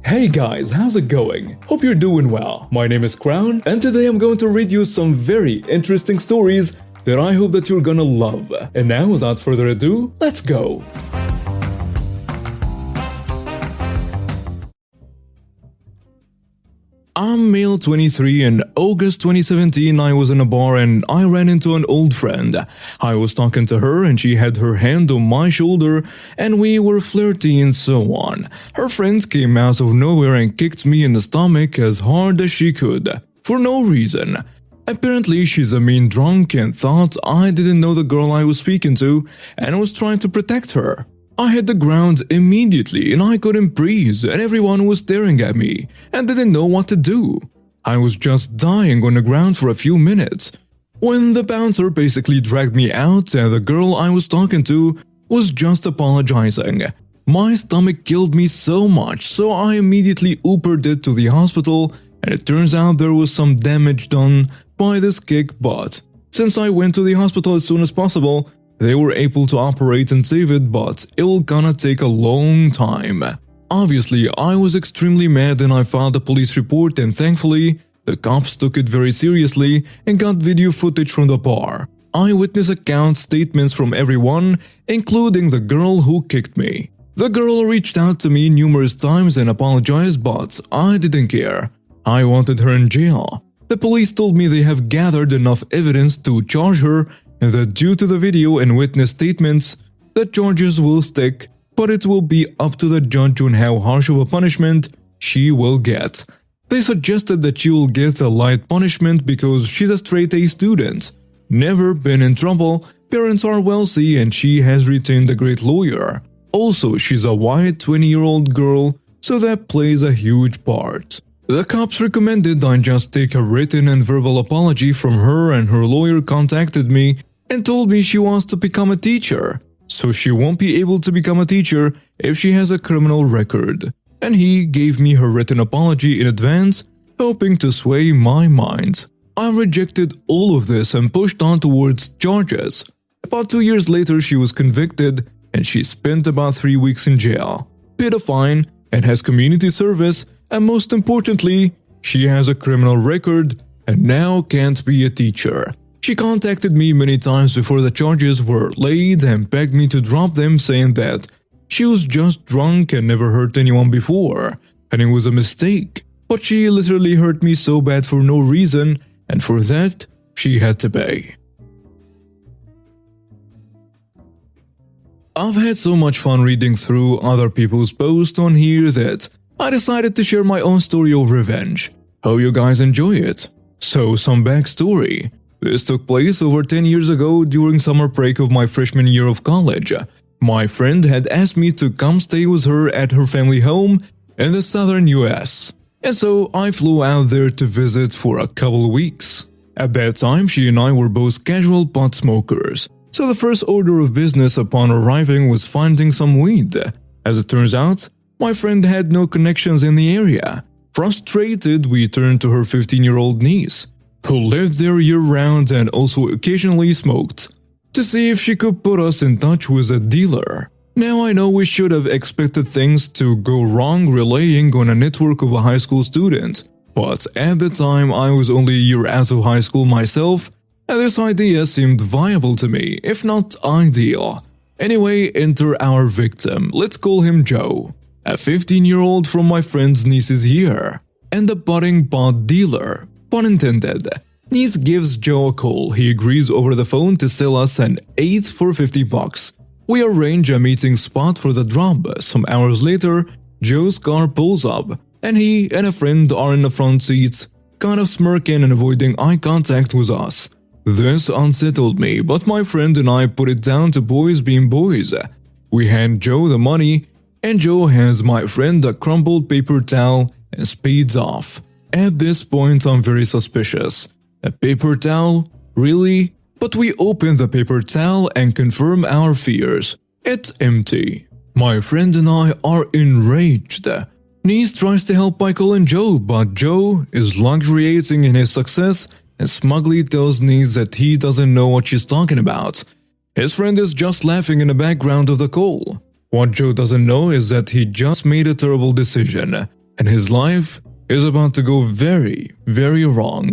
Hey guys, how's it going? Hope you're doing well. My name is Crown, and today I'm going to read you some very interesting stories that I hope that you're gonna love. And now, without further ado, let's go! I'm male 23. In August 2017, I was in a bar and I ran into an old friend. I was talking to her and she had her hand on my shoulder and we were flirty and so on. Her friend came out of nowhere and kicked me in the stomach as hard as she could, for no reason. Apparently, she's a mean drunk and thought I didn't know the girl I was speaking to and was trying to protect her. I hit the ground immediately and I couldn't breathe and everyone was staring at me and didn't know what to do. I was just dying on the ground for a few minutes when the bouncer basically dragged me out and the girl I was talking to was just apologizing. My stomach killed me so much, so I immediately Ubered it to the hospital and it turns out there was some damage done by this kick, but since I went to the hospital as soon as possible, they were able to operate and save it, but it will gonna take a long time. Obviously, I was extremely mad and I filed a police report and thankfully, the cops took it very seriously and got video footage from the bar. Eyewitness account statements from everyone, including the girl who kicked me. The girl reached out to me numerous times and apologized, but I didn't care. I wanted her in jail. The police told me they have gathered enough evidence to charge her and that due to the video and witness statements, the charges will stick, but it will be up to the judge on how harsh of a punishment she will get. They suggested that she will get a light punishment because she's a straight-A student, never been in trouble, parents are wealthy, and she has retained a great lawyer. Also, she's a white 20-year-old girl, so that plays a huge part. The cops recommended I just take a written and verbal apology from her, and her lawyer contacted me and told me she wants to become a teacher, so she won't be able to become a teacher if she has a criminal record. And he gave me her written apology in advance, hoping to sway my mind. I rejected all of this and pushed on towards charges. About 2 years later, she was convicted and she spent about 3 weeks in jail, paid a fine, and has community service, and most importantly, she has a criminal record and now can't be a teacher. She contacted me many times before the charges were laid and begged me to drop them, saying that she was just drunk and never hurt anyone before, and it was a mistake. But she literally hurt me so bad for no reason, and for that, she had to pay. I've had so much fun reading through other people's posts on here that I decided to share my own story of revenge. Hope you guys enjoy it. So, some backstory. This took place over 10 years ago during summer break of my freshman year of college. My friend had asked me to come stay with her at her family home in the southern US. And so I flew out there to visit for a couple weeks. At that time, she and I were both casual pot smokers. So the first order of business upon arriving was finding some weed. As it turns out, my friend had no connections in the area. Frustrated, we turned to her 15-year-old niece, who lived there year-round and also occasionally smoked, to see if she could put us in touch with a dealer. Now I know we should have expected things to go wrong relying on a network of a high school student, but at the time I was only a year out of high school myself, and this idea seemed viable to me, if not ideal. Anyway, enter our victim. Let's call him Joe, a 15-year-old from my friend's niece's year, and a budding pot dealer. Pun intended. Niece gives Joe a call. He agrees over the phone to sell us an eighth for $50. We arrange a meeting spot for the drop. Some hours later, Joe's car pulls up, and he and a friend are in the front seats, kind of smirking and avoiding eye contact with us. This unsettled me, but my friend and I put it down to boys being boys. We hand Joe the money, and Joe hands my friend a crumpled paper towel and speeds off. At this point, I'm very suspicious. A paper towel? Really? But we open the paper towel and confirm our fears. It's empty. My friend and I are enraged. Niece tries to help by calling Joe, but Joe is luxuriating in his success and smugly tells Niece that he doesn't know what she's talking about. His friend is just laughing in the background of the call. What Joe doesn't know is that he just made a terrible decision. and his life is about to go very, very wrong.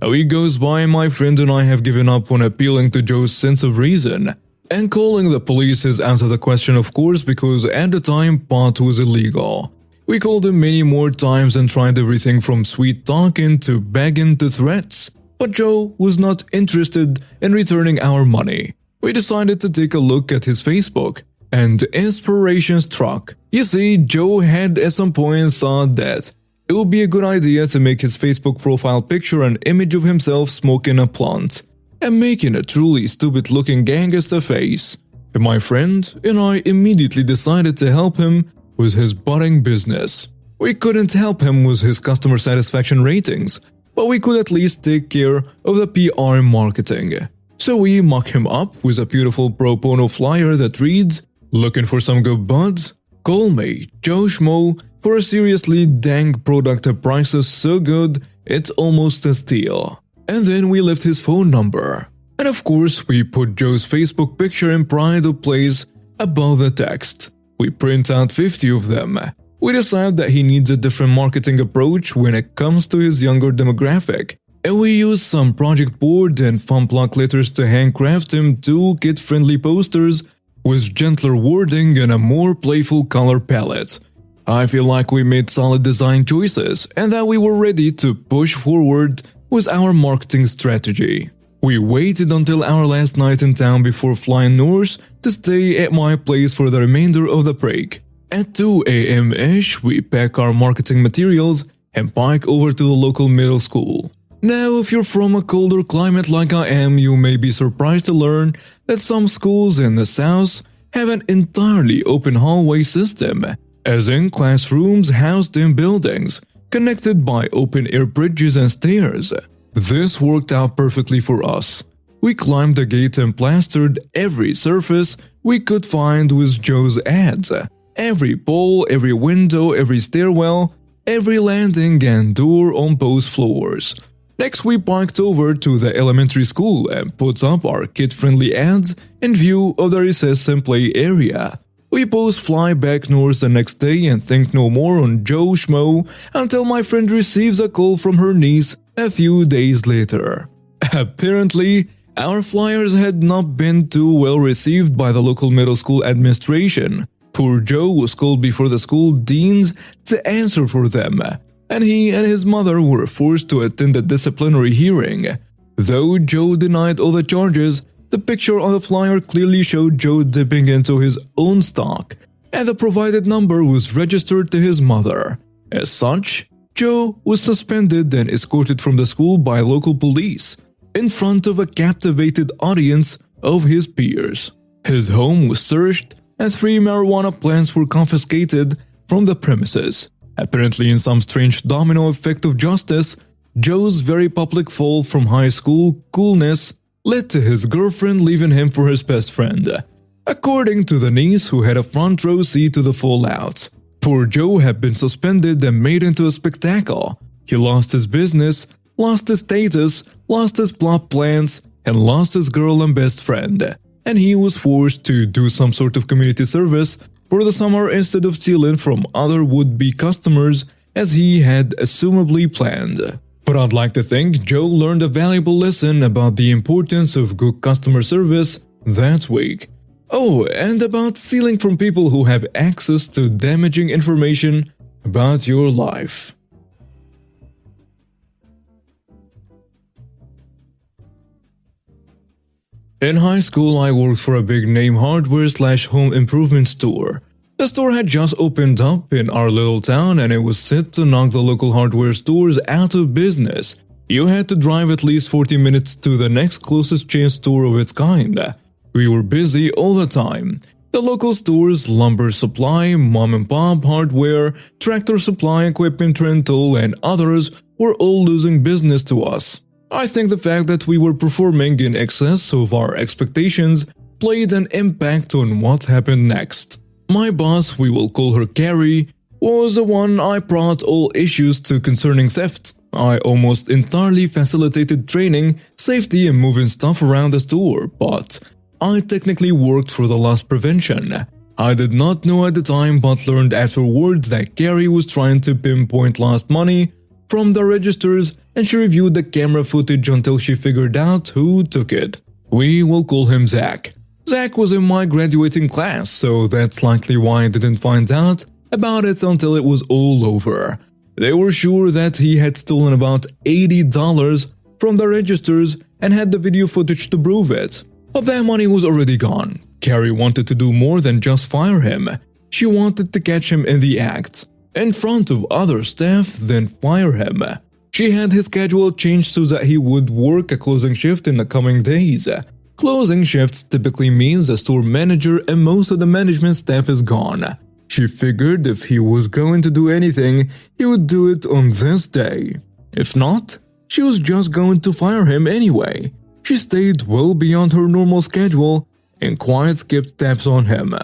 A week goes by and my friend and I have given up on appealing to Joe's sense of reason. And calling the police is out of the question, of course, because at the time pot was illegal. We called him many more times and tried everything from sweet talking to begging to threats. But Joe was not interested in returning our money. We decided to take a look at his Facebook, and inspiration struck. You see, Joe had at some point thought that it would be a good idea to make his Facebook profile picture an image of himself smoking a blunt and making a truly stupid-looking gangster face. And my friend and I immediately decided to help him with his budding business. We couldn't help him with his customer satisfaction ratings, but we could at least take care of the PR and marketing. So we mock him up with a beautiful pro bono flyer that reads, "Looking for some good buds? Call me, Joe Schmo, for a seriously dang product at prices so good it's almost a steal." And then we left his phone number. And of course, we put Joe's Facebook picture in pride of place above the text. We print out 50 of them. We decide that he needs a different marketing approach when it comes to his younger demographic. And we use some project board and fun block letters to handcraft him 2 kid-friendly posters with gentler wording and a more playful color palette. I feel like we made solid design choices and that we were ready to push forward with our marketing strategy. We waited until our last night in town before flying north to stay at my place for the remainder of the break. At 2 a.m.-ish, we pack our marketing materials and bike over to the local middle school. Now, if you're from a colder climate like I am, you may be surprised to learn that some schools in the south have an entirely open hallway system, as in classrooms housed in buildings, connected by open-air bridges and stairs. This worked out perfectly for us. We climbed the gate and plastered every surface we could find with Joe's ads. Every pole, every window, every stairwell, every landing and door on both floors. Next, we biked over to the elementary school and put up our kid-friendly ads in view of the recess and play area. We both fly back north the next day and think no more on Joe Schmo until my friend receives a call from her niece a few days later. Apparently, our flyers had not been too well received by the local middle school administration. Poor Joe was called before the school deans to answer for them, and he and his mother were forced to attend a disciplinary hearing. Though Joe denied all the charges, the picture on the flyer clearly showed Joe dipping into his own stock, and the provided number was registered to his mother. As such, Joe was suspended and escorted from the school by local police, in front of a captivated audience of his peers. His home was searched, and 3 marijuana plants were confiscated from the premises. Apparently, in some strange domino effect of justice, Joe's very public fall from high school coolness led to his girlfriend leaving him for his best friend, according to the niece who had a front row seat to the fallout. Poor Joe had been suspended and made into a spectacle. He lost his business, lost his status, lost his plot plans, and lost his girl and best friend. And he was forced to do some sort of community service for the summer instead of stealing from other would-be customers as he had assumably planned. But I'd like to think Joe learned a valuable lesson about the importance of good customer service that week. Oh, and about stealing from people who have access to damaging information about your life. In high school, I worked for a big-name hardware/home improvement store. The store had just opened up in our little town and it was set to knock the local hardware stores out of business. You had to drive at least 40 minutes to the next closest chain store of its kind. We were busy all the time. The local stores, lumber supply, mom and pop hardware, tractor supply, equipment rental, and others were all losing business to us. I think the fact that we were performing in excess of our expectations played an impact on what happened next. My boss, we will call her Carrie, was the one I brought all issues to concerning theft. I almost entirely facilitated training, safety and moving stuff around the store, but I technically worked for the loss prevention. I did not know at the time but learned afterwards that Carrie was trying to pinpoint lost money from the registers and she reviewed the camera footage until she figured out who took it. We will call him Zach. Zach was in my graduating class, so that's likely why I didn't find out about it until it was all over. They were sure that he had stolen about $80 from the registers and had the video footage to prove it. But that money was already gone. Carrie wanted to do more than just fire him. She wanted to catch him in the act, in front of other staff, then fire him. She had his schedule changed so that he would work a closing shift in the coming days. Closing shifts typically means the store manager and most of the management staff is gone. She figured if he was going to do anything, he would do it on this day. If not, she was just going to fire him anyway. She stayed well beyond her normal schedule and quiet skipped tabs on him.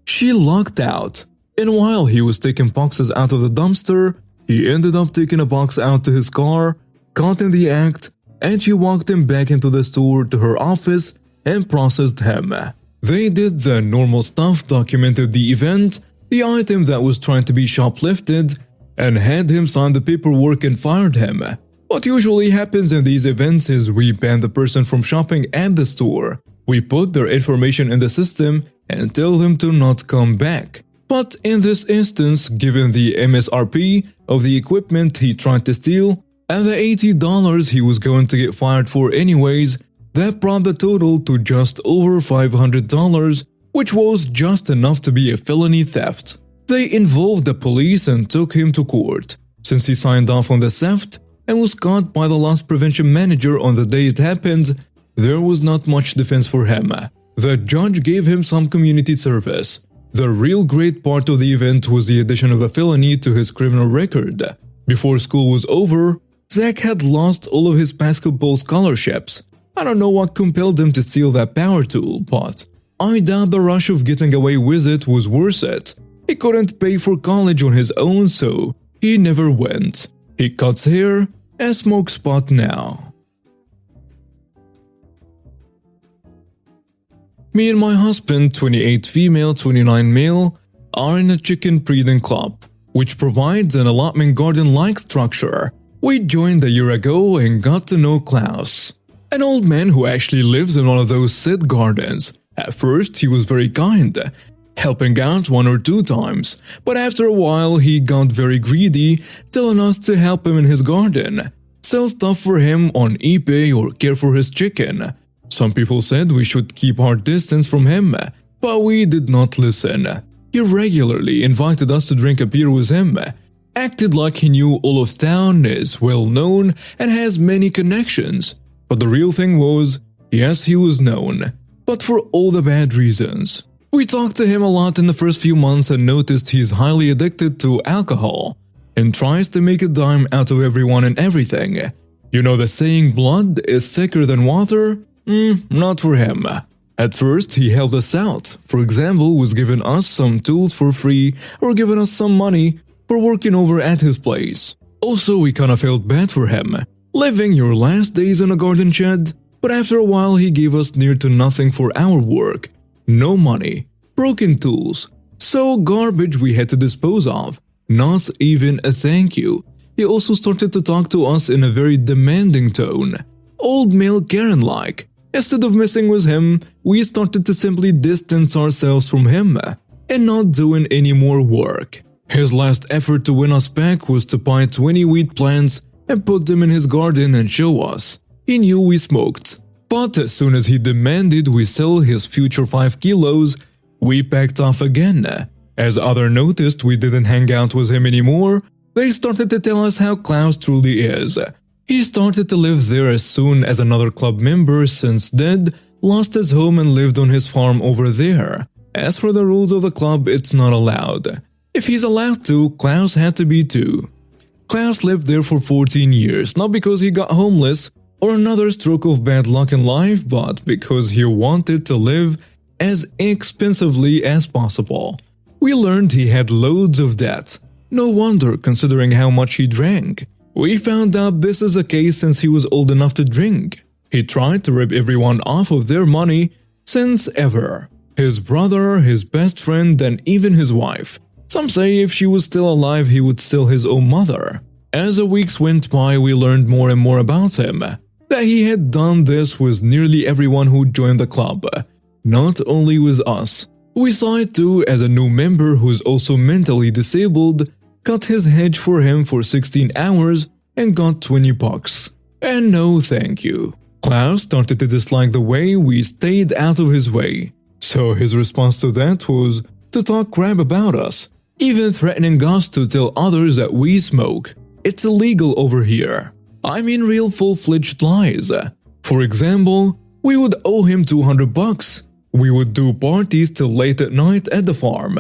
She locked out, and while he was taking boxes out of the dumpster, he ended up taking a box out to his car, caught in the act, and she walked him back into the store to her office and processed him. They did the normal stuff, documented the event, the item that was trying to be shoplifted, and had him sign the paperwork and fired him. What usually happens in these events is we ban the person from shopping at the store. We put their information in the system and tell them to not come back. But in this instance, given the MSRP of the equipment he tried to steal and the $80 he was going to get fired for anyways, that brought the total to just over $500, which was just enough to be a felony theft. They involved the police and took him to court. Since he signed off on the theft and was caught by the loss prevention manager on the day it happened, there was not much defense for him. The judge gave him some community service. The real great part of the event was the addition of a felony to his criminal record. Before school was over, Zach had lost all of his basketball scholarships. I don't know what compelled him to steal that power tool, but I doubt the rush of getting away with it was worth it. He couldn't pay for college on his own, so he never went. He cuts hair and smokes pot now. Me and my husband, 28 female, 29 male, are in a chicken breeding club, which provides an allotment garden-like structure. We joined a year ago and got to know Klaus, an old man who actually lives in one of those sit gardens. At first, he was very kind, helping out 1 or 2 times, but after a while he got very greedy, telling us to help him in his garden, sell stuff for him on eBay or care for his chicken. Some people said we should keep our distance from him, but we did not listen. He regularly invited us to drink a beer with him, acted like he knew all of town, is well known, and has many connections. But the real thing was, yes, he was known, but for all the bad reasons. We talked to him a lot in the first few months and noticed he's highly addicted to alcohol and tries to make a dime out of everyone and everything. You know the saying, blood is thicker than water? Not for him. At first, he helped us out. For example, was giving us some tools for free or giving us some money for working over at his place. Also, we kinda felt bad for him, living your last days in a garden shed, but after a while he gave us near to nothing for our work. No money, broken tools, so garbage we had to dispose of, not even a thank you. He also started to talk to us in a very demanding tone, old male Karen-like. Instead of messing with him, we started to simply distance ourselves from him and not doing any more work. His last effort to win us back was to buy 20 wheat plants and put them in his garden and show us. He knew we smoked. But as soon as he demanded we sell his future 5 kilos, we backed off again. As others noticed we didn't hang out with him anymore, they started to tell us how Klaus truly is. He started to live there as soon as another club member since dead lost his home and lived on his farm over there. As for the rules of the club, it's not allowed. If he's allowed to, Klaus had to be too. Klaus lived there for 14 years, not because he got homeless or another stroke of bad luck in life, but because he wanted to live as inexpensively as possible. We learned he had loads of debt. No wonder, considering how much he drank. We found out this is the case since he was old enough to drink. He tried to rip everyone off of their money since ever. his brother, his best friend, and even his wife. Some say if she was still alive, he would steal his own mother. As the weeks went by, we learned more and more about him. That he had done this with nearly everyone who joined the club, not only with us. We saw it too as a new member who's also mentally disabled cut his hedge for him for 16 hours and got $20. And no thank you. Klaus started to dislike the way we stayed out of his way. So his response to that was to talk crap about us, even threatening us to tell others that we smoke. It's illegal over here. I mean real full-fledged lies. For example, we would owe him $200. We would do parties till late at night at the farm.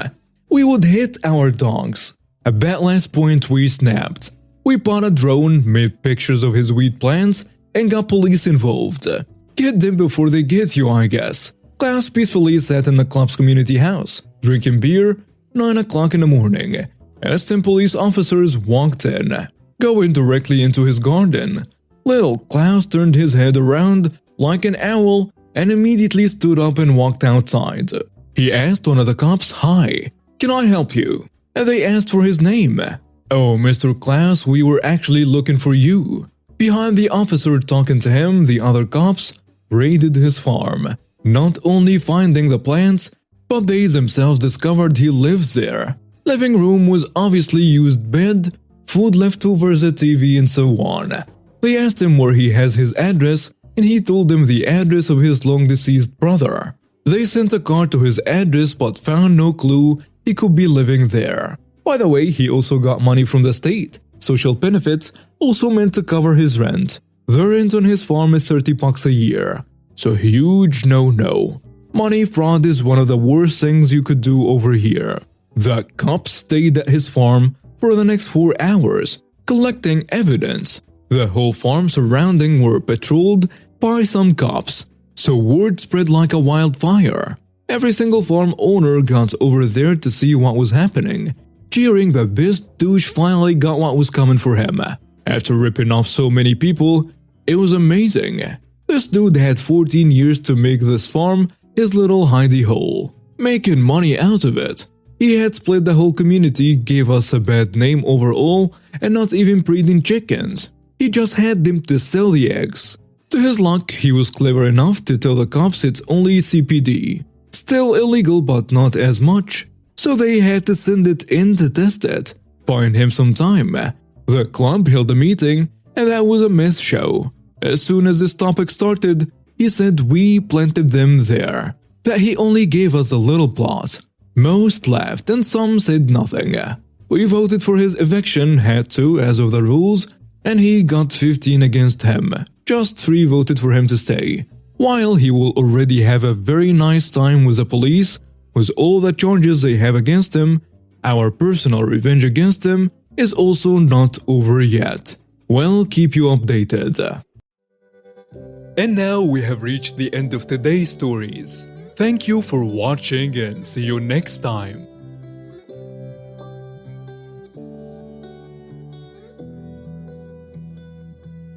We would hit our dogs. At that last point we snapped. We bought a drone, made pictures of his weed plants, and got police involved. Get them before they get you, I guess. Klaus peacefully sat in the club's community house, drinking beer, 9 o'clock in the morning, as 10 police officers walked in, going directly into his garden. Little Klaus turned his head around like an owl and immediately stood up and walked outside. He asked one of the cops, "Hi, can I help you?" And they asked for his name. "Oh, Mr. Klaus, we were actually looking for you." Behind the officer talking to him, the other cops raided his farm, not only finding the plants, but they themselves discovered he lives there. Living room was obviously used bed, food leftovers, a TV, and so on. They asked him where he has his address, and he told them the address of his long-deceased brother. They sent a car to his address but found no clue he could be living there. By the way, he also got money from the state. Social benefits also meant to cover his rent. The rent on his farm is $30 a year. So huge no-no. Money fraud is one of the worst things you could do over here. The cops stayed at his farm for the next 4 hours, collecting evidence. The whole farm surrounding were patrolled by some cops, so word spread like a wildfire. Every single farm owner got over there to see what was happening, cheering that this douche finally got what was coming for him. After ripping off so many people, it was amazing. This dude had 14 years to make this farm his little hidey hole, making money out of it. He had split the whole community, gave us a bad name overall, and not even breeding chickens. He just had them to sell the eggs. To his luck, he was clever enough to tell the cops it's only CPD. Still illegal but not as much, so they had to send it in to test it. Find him some time. The club held a meeting, and that was a mess show. As soon as this topic started, he said we planted them there, that he only gave us a little plot. Most laughed and some said nothing. We voted for his eviction, had to as of the rules, and he got 15 against him. Just 3 voted for him to stay. While he will already have a very nice time with the police, with all the charges they have against him, our personal revenge against him is also not over yet. We'll keep you updated. And now we have reached the end of today's stories. Thank you for watching and see you next time.